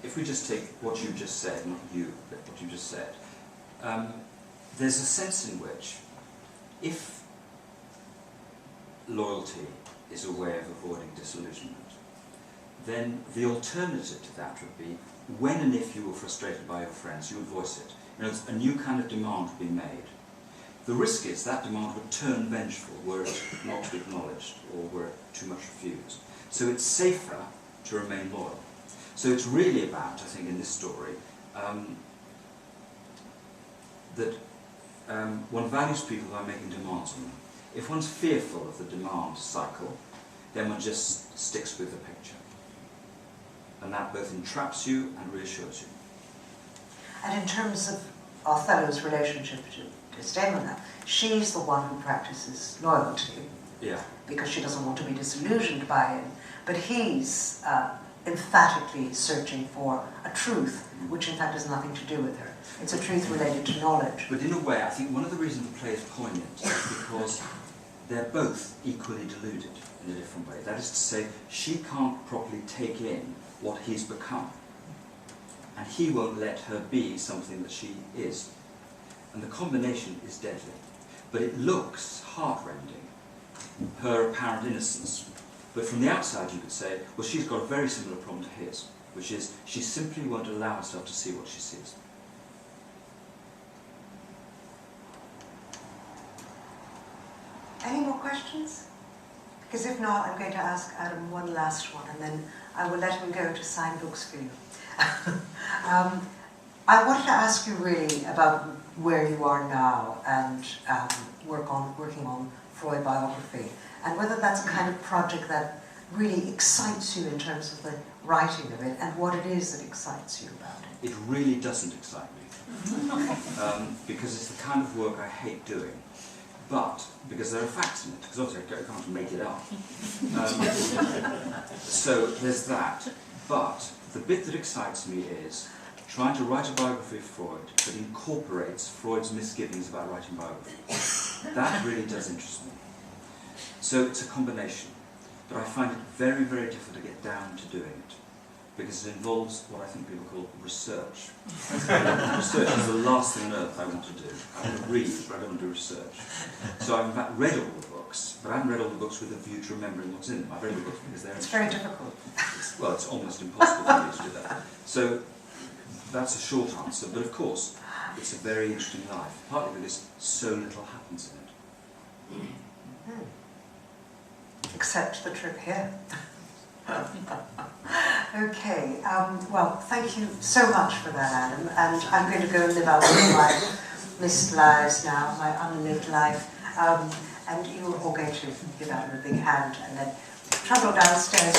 if we just take what you just said, not you, but what you just said, there's a sense in which if loyalty is a way of avoiding disillusionment, then the alternative to that would be when and if you were frustrated by your friends, you would voice it. A new kind of demand would be made. The risk is that demand would turn vengeful were it not to be acknowledged or were it too much refused. So it's safer to remain loyal. So it's really about, I think, in this story, that one values people by making demands on them. If one's fearful of the demand cycle, then one just sticks with the picture. And that both entraps you and reassures you. And in terms of Othello's relationship to Desdemona, she's the one who practices loyalty. Yeah. Because she doesn't want to be disillusioned by him. But he's emphatically searching for a truth, which in fact has nothing to do with her. It's a truth related to knowledge. But in a way, I think one of the reasons the play is poignant is because they're both equally deluded in a different way. That is to say, she can't properly take in what he's become. And he won't let her be something that she is. And the combination is deadly. But it looks heartrending, her apparent innocence. But from the outside you could say, well, she's got a very similar problem to his, which is she simply won't allow herself to see what she sees. Any more questions? Because if not, I'm going to ask Adam one last one, and then I will let him go to sign books for you. I wanted to ask you really about where you are now and working on Freud biography, and whether that's a kind of project that really excites you in terms of the writing of it, and what it is that excites you about it. It really doesn't excite me, because it's the kind of work I hate doing. But, because there are facts in it, because obviously I can't make it up. So there's that. But the bit that excites me is trying to write a biography of Freud that incorporates Freud's misgivings about writing biography. That really does interest me. So it's a combination. But I find it very, very difficult to get down to doing it, because it involves what I think people call research. Research is the last thing on earth I want to do. I want to read, but I don't want to do research. So I've in fact read all the books, but I haven't read all the books with a view to remembering what's in them. I've read the books because they're... It's very difficult. Well, it's almost impossible for me to do that. So that's a short answer, but of course, it's a very interesting life, partly because so little happens in it. Except the trip here. Okay, well, thank you so much for that, Adam, and I'm going to go and live out my missed lives now, my unlived life, and you're all going to give Adam a big hand and then trundle downstairs.